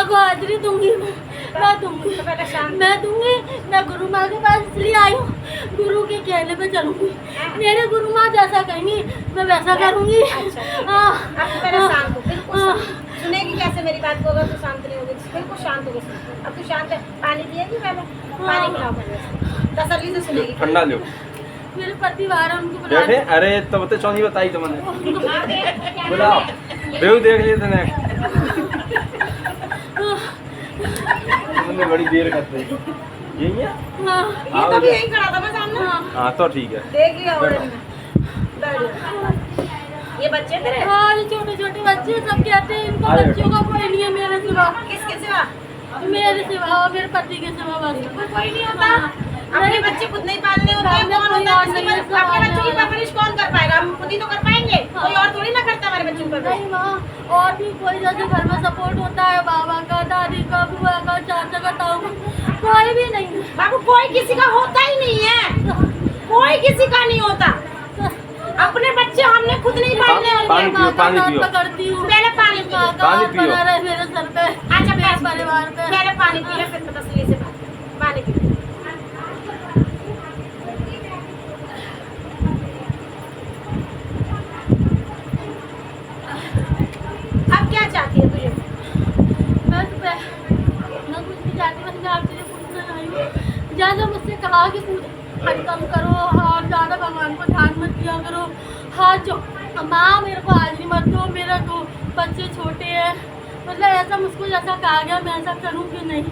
माँ को हाजिरी दूंगी, मैं दूंगी, मैं दूंगी। मैं गुरु माँ के पास इसलिए आई हूँ, गुरु के कहने पे चलूंगी। मेरे गुरु माँ जैसा कहेंगी मैं वैसा करूँगी। सुनेगी कैसे मेरी बात को? अगर तू शांत नहीं होगी बिल्कुल शांत होगी। अब तू शांत है, पानी पिएगी? पहले पानी पिलाओ, पहले तसल्ली से सुनेगी। ठंडा लो। मेरे पति बाहर है, उनको बुला बैठे। अरे तब तो चौनी बताई तुमने, बुलाओ। बेहू देख लिए तूने, तुमने बड़ी देर करते यही है। ये तो भी यही खड़ा था मैं सामने। हाँ तो ठीक है, देख लिया और ये बच्चे तेरे? हाँ, ये छोटे छोटे बच्चे सब कहते हैं इनको बच्चों का कोई नहीं है मेरे सिवा। किसके सिवा? मेरे सिवा और मेरे पति के सिवा बस कोई नहीं होता। अपने बच्चे खुद नहीं पालने होते हैं। कौन होता है अपने बच्चों की परवरिश? कौन कर पाएगा? हम खुद ही तो कर पाएंगे, कोई और थोड़ी ना करता हमारे बच्चों की परवरिश। नहीं माँ, और भी कोई जैसे घर में सपोर्ट होता है, बाबा का, दादी का, बुआ का, चाचा का, ताऊ का, कोई भी नहीं है बाबू। कोई किसी का होता ही नहीं है, कोई किसी का नहीं होता। अपने बच्चे हमने खुद नहीं पालने होंगे। पानी पियो, पानी पियो। पकड़ती हूँ पहले पानी पियो, पानी पियो। बना रहे मेरे सर पे। अच्छा मेरे परिवार पे। पहले पानी पियो, फिर तसल्ली से बात करो। पानी पियो। अब क्या चाहती है तुझे? मैं कुछ नहीं चाहती, बस मैं आपके लिए पूछना आई हूँ। ज़्यादा मुझसे कहा कि हट कम करो और ज़्यादा भगवान को ध्यान मत दिया करो। हाँ जो माँ मेरे को हाजिरी मत दो, मेरा दो बच्चे छोटे हैं, मतलब ऐसा मुझको जैसा कहा गया मैं ऐसा करूँ कि नहीं।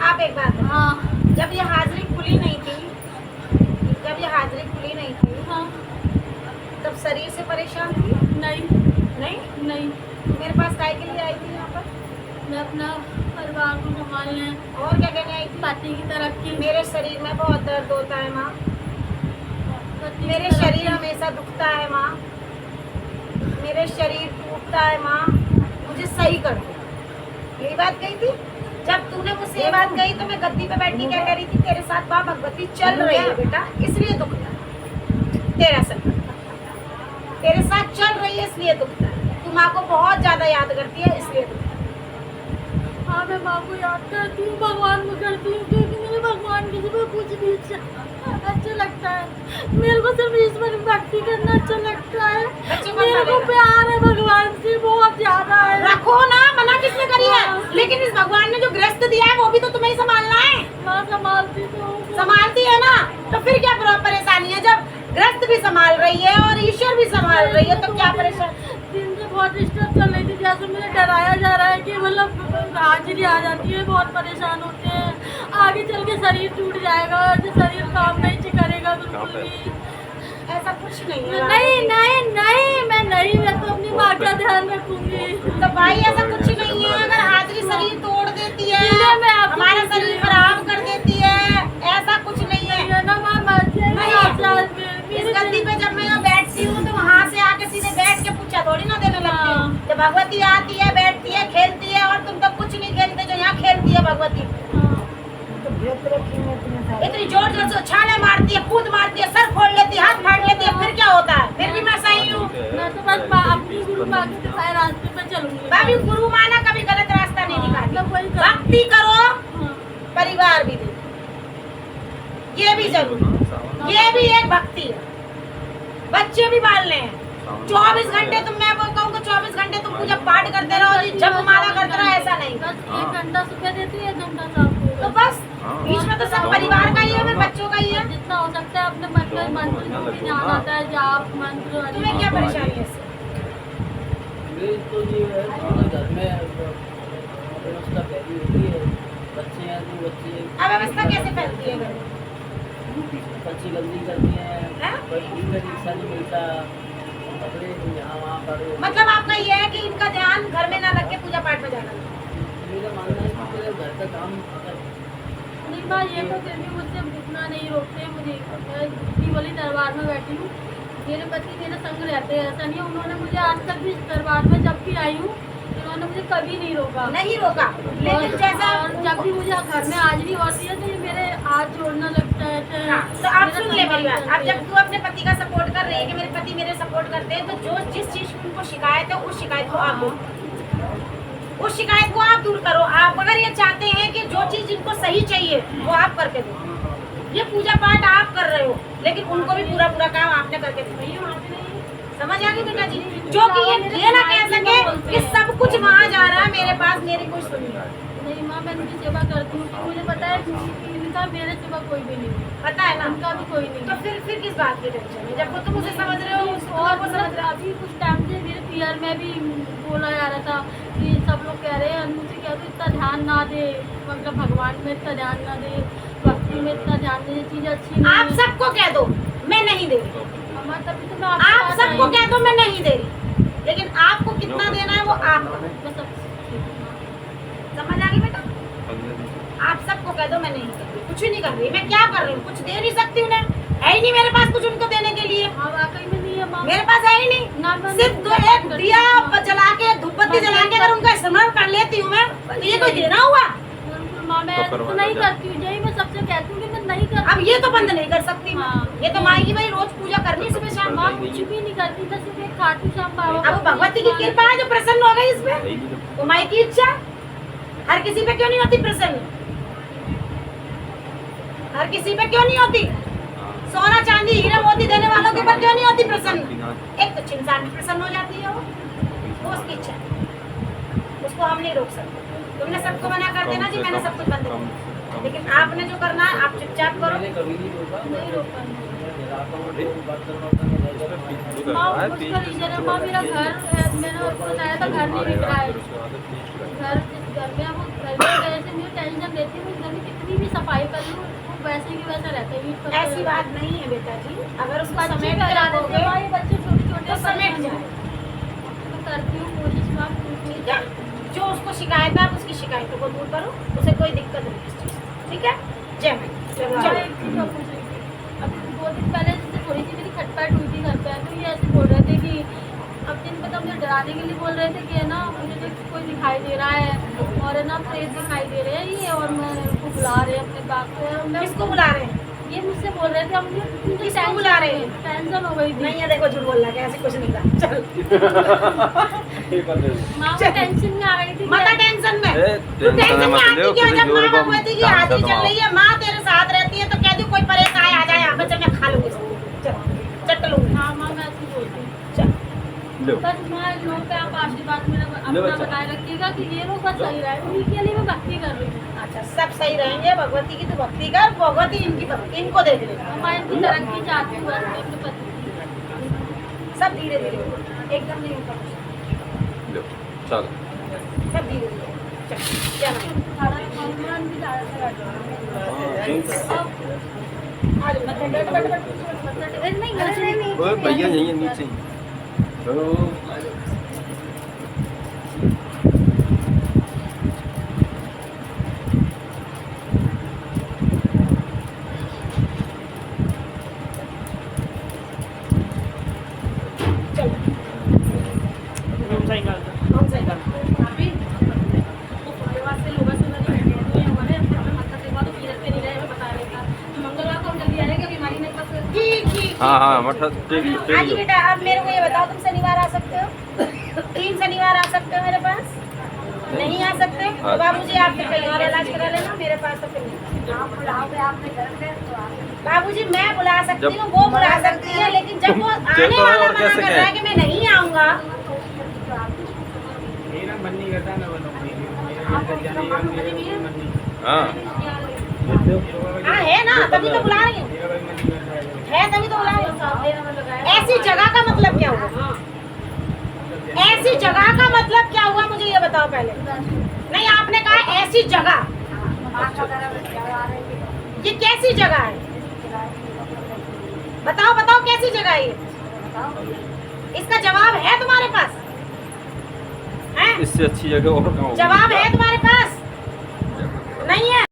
आप एक बात बताओ। हाँ, जब ये हाजिरी खुली नहीं थी, जब ये हाजिरी खुली नहीं थी, हाँ, तब शरीर से परेशान थी? नहीं नहीं। नहीं, मेरे पास काय के लिए आई थी यहाँ पर? मैं अपना परिवार को संभालने, और क्या कहने आई थी? पति की तरक्की। मेरे शरीर में बहुत दर्द होता है माँ, पति की मेरे तरक्की। शरीर हमेशा दुखता है माँ, मेरे शरीर टूटता है माँ, मुझे सही कर दो। यही बात कही थी? जब तूने मुझसे ये बात कही तो मैं गद्दी पे बैठ के क्या कह रही थी? तेरे साथ माँ भगवती चल रही है बेटा, इसलिए दुखता है तेरा सर, तेरे साथ चल रही है इसलिए दुखता है। तू माँ को बहुत ज्यादा याद करती है इसलिए दुखता है। हाँ, मैं माँ को याद करती हूँ, भगवान को करती हूँ, क्योंकि मुझे भगवान किसी को कुछ भी अच्छा लगता है। मेरे को सिर्फ ईश्वर की भक्ति करना अच्छा लगता है। मेरे को प्यार है भगवान से बहुत ज्यादा है। रखो ना, मना किसने करी है? लेकिन इस भगवान ने जो गृहस्थ दिया है वो भी तो तुम्हें ही संभालना है। माँ संभालती तो हूँ। संभालती है ना, तो फिर क्या परेशानी है? जब गृहस्थ भी संभाल रही है और ईश्वर भी संभाल रही है तो क्या परेशानी? दिन से बहुत डिस्टर्ब चल रही थी, जैसे मुझे डराया जा रहा है कि मतलब हाजिरी आ जाती है, बहुत परेशान होते हैं, आगे चल के शरीर टूट जाएगा, जो शरीर काम नहीं करेगा बिल्कुल भी। ऐसा कुछ नहीं है। नहीं नहीं नहीं, मैं तो अपनी माँ का ध्यान रखूंगी। तो भाई ऐसा कुछ नहीं है। अगर हाजिरी शरीर तोड़ देती है, मैं आपको हमारा शरीर खराब कर देती है, ऐसा कुछ नहीं है। ना माँ इस गद्दी पे जब मैं यहाँ बैठती हूँ तो वहाँ से आके सीधे बैठ के पूछा थोड़ी ना देने लगती हूँ। जब भगवती आती है, बैठती है, खेलती है, और तुम तो कुछ नहीं खेलते जो यहाँ खेलती है भगवती। इतनी जोर जोर से उछाले मारती है, कूद मारती है, सर फोड़ लेती है, हाथ फाड़ लेती है, फिर क्या होता है? फिर भी मैं सही हूँ। मैं तो बस अपनी गुरु माँ के दिखाए रास्ते पे चलूंगी। भाभी गुरु माना कभी गलत रास्ता नहीं दिखाती। भक्ति करो, परिवार भी दे, ये भी जरूरी, ये भी एक भक्ति है। बच्चे भी पालने हैं। 24 घंटे तुम, मैं कहूँ तो 24 घंटे तुम पूजा पाठ करते रहो, जब माला करते रहो, ऐसा नहीं। बस 1 घंटा सुबह देती है, 1 घंटा शाम को। तो बस बीच में तो सब परिवार का ही है, फिर बच्चों का ही है। जितना हो सकता है अपने मन में मंत्र जो भी ध्यान आता है, जाप मंत्र। तुम्हें क्या परेशानी है इससे? तो ये है घर में व्यवस्था फैली होती है, बच्चे हैं जो बच्चे अव्यवस्था कैसे फैलती है घर में? बच्ची गंदी करती हैं, हैं? कोई ठीक का रिक्शा नहीं मिलता, कपड़े यहाँ वहाँ करो। मतलब आपका ये है कि इनका ध्यान घर में ना लग के पूजा पाठ में जाना। मेरा मानना है कि मेरे घर का काम अगर नहीं माँ, ये तो फिर भी मुझसे उठना नहीं रोकते मुझे। मैं जितनी बोली दरबार में बैठी हूँ, मेरे पति मेरे संग रहते हैं, ऐसा नहीं है। उन्होंने मुझे आज तक भी इस दरबार में जब भी आई हूँ, उन्होंने मुझे कभी नहीं रोका। नहीं रोका, लेकिन जैसा और जब भी मुझे घर में हाजिरी होती है तो ये मेरे हाथ जोड़ना लगता है। हाँ, तो आप सुन ले मेरी बात। अब जब तू अपने पति का सपोर्ट कर रही है कि मेरे पति मेरे सपोर्ट करते हैं, तो जो जिस चीज की उनको शिकायत है उस शिकायत को आप दो। उस शिकायत को आप दूर करो। आप अगर ये चाहते हैं कि जो चीज इनको सही चाहिए वो आप करके दो। ये पूजा पाठ आप कर रहे हो, लेकिन उनको भी पूरा पूरा काम आपने करके दो। समझ आ गई बेटा जी? जो कि ये ना कह सके कि सब कुछ वहाँ जा रहा है, मेरे पास मेरी कुछ सुनी नहीं माँ, मैं उनकी सेवा करती हूँ, मुझे पता है इनका मेरे सिवा कोई भी नहीं, पता है ना? उनका भी कोई नहीं। तो फिर किस बात की टेंशन है? जब वो तुम उसे समझ रहे हो और वो समझ रहा है। अभी कुछ टाइम से मेरे पीआर में भी बोला जा रहा था कि सब लोग कह रहे हैं अनु से क्या तो इतना ध्यान ना दे, मतलब भगवान में इतना ध्यान ना दे, भक्ति में इतना ध्यान दे, ये चीज़ अच्छी नहीं आप है। सबको कह दो मैं नहीं दे रही, अम्मा तभी तो मैं आप आपके पास सबको आई कह हूँ। दो मैं नहीं दे रही, लेकिन आपको कितना देना है वो आप करो। मैं सब समझ आ गई बेटा? आप सबको कह दो मैं नहीं कर रही, कुछ भी नहीं कर रही। मैं क्या कर रही हूँ? कुछ दे नहीं सकती उन्हें, है ही नहीं मेरे पास कुछ उनको देने के लिए। हाँ वाकई में नहीं है माँ, मेरे पास है ही नहीं। ना मैं सिर्फ दो एक दिया जला के धूपबत्ती जला के अगर उनका स्मरण कर लेती हूँ मैं, तो ये कोई देना हुआ? बिल्कुल माँ, मैं तो नहीं करती हूँ, यही मैं सबसे कहती हूँ कि मैं नहीं करती। अब ये तो बंद नहीं कर सकती मैं। हाँ। ये तो माँ की भाई रोज पूजा करनी सुबह शाम। माँ कुछ भी नहीं करती, बस सिर्फ एक खाटू श्याम बाबा अब भगवती की कृपा है जो प्रसन्न हो गई इसमें, वो माई की इच्छा। हर किसी पे क्यों नहीं होती प्रसन्न? हर किसी पे क्यों नहीं होती? सोना चांदी हीरा मोती देने वालों के ऊपर क्यों नहीं होती प्रसन्न? एक तो इंसान भी प्रसन्न हो जाती है, वो उसकी इच्छा है, उसको हम नहीं रोक सकते। तुमने सबको मना कर देना जी, मैंने सब कुछ बंद कर दिया, लेकिन आपने जो करना है आप चुपचाप करो। मैंने कभी नहीं रोका। नहीं रोका। रातों में बर्तन वर्तन में माँ उसका रीजन है माँ, मेरा घर मैंने आपको बताया था घर नहीं बिक रहा है। घर जिस घर में वो घर में वैसे मुझे टेंशन लेती हूँ, घर में कितनी भी सफाई कर लूँ वो वैसे की वैसा रहता है। ईंट पत्थर ऐसी बात नहीं है बेटा जी, अगर उसको बच्चे समेट करा के देते रखोगे हैं, ये बच्चे छोटे छोटे तो समेट जाए। तो करती हूँ कोशिश माँ, ठीक है? जो उसको शिकायत है आप उसकी शिकायतों को दूर करो, उसे कोई दिक्कत नहीं इस चीज़ से, ठीक है? जय माँ। अब 2 दिन पहले जैसे थोड़ी सी मेरी खटपट हुई थी घर पे, तो ये ऐसे बोल रहे थे कि अब दिन पता मुझे डराने के लिए बोल रहे थे कि है ना मुझे तो कोई दिखाई दे रहा है और है ना प्रेत दिखाई दे रहे हैं ये, और मैं उनको बुला रहे हैं अपने बाप को। मैं किसको बुला रहे हैं? ये मुझसे बोल रहे थे, अब मुझे किसको बुला रहे हैं? टेंशन हो गई थी। नहीं है, देखो झूठ बोल रहा है, ऐसे कुछ नहीं था। चल माँ को टेंशन में आ गई थी। मत टेंशन में, ए, तू टेंशन में मत आती ले, क्यों? किसी जब जोर माँ को भगवती की काम हाजिरी खत्म चल हो। रही है, माँ तेरे साथ रहती है, तो कह दू कोई परेशान आए आ जाए यहाँ पे, चल मैं खा लूंगी इसको। चल चट लूंगी। हाँ माँ मैं ऐसी बोलती हूँ। चल लो बस माँ लोगों पे आप आशीर्वाद मेरा लो अपना बच्चा। बनाए रखिएगा कि ये लोग बस सही रहे, उन्हीं के लिए मैं भक्ति कर रही हूँ। अच्छा, सब सही रहेंगे। भगवती की तो भक्ति कर, भगवती इनकी भक्ति, इनको देख ले। मैं इनकी तरक्की चाहती हूँ बस अपने पति की। सब धीरे धीरे एकदम नहीं होगा, लो चलो सब धीरे धीरे। चल चल सारा खानदान भी ज़्यादा से ज़्यादा। आज मत बैठ बैठ बैठ। नहीं नहीं ओए भैया यहीं है नीचे ही। ओ चल हम सही कर। अभी परिवार से लोगों से नहीं बैठे हैं, ये हमारे माता के बाद फिर नहीं रहे, मैं बता रहा था मंगलवार को हम जल्दी आ जाएंगे, बीमारी नहीं बस ठीक ठीक। हाँ हाँ मठा टेक आज लो। बेटा अब मेरे को ये बताओ, तुम शनिवार आ सकते हो? 3 शनिवार आ सकते हो मेरे पास? नहीं आ सकते तो बाबूजी आप फिर कहीं और इलाज करा लेना, मेरे पास तो फिर नहीं। बाबूजी मैं बुला सकती हूँ, वो बुला सकती है, लेकिन जब वो आने तो वाला और मना कैसे कर रहा है कहें? कि मैं नहीं आऊँगा, हाँ हाँ है ना, तभी तो बुला रही हूँ, है तभी तो बुला रही हूँ। ऐसी जगह का मतलब क्या हुआ? ऐसी जगह का मतलब क्या हुआ मुझे ये बताओ पहले। नहीं आपने कहा ऐसी जगह, ये कैसी जगह है? बताओ बताओ कैसी जगह है ये? इसका जवाब है तुम्हारे पास? हैं? इससे अच्छी जगह और कहाँ होगी? जवाब है तुम्हारे पास? नहीं है।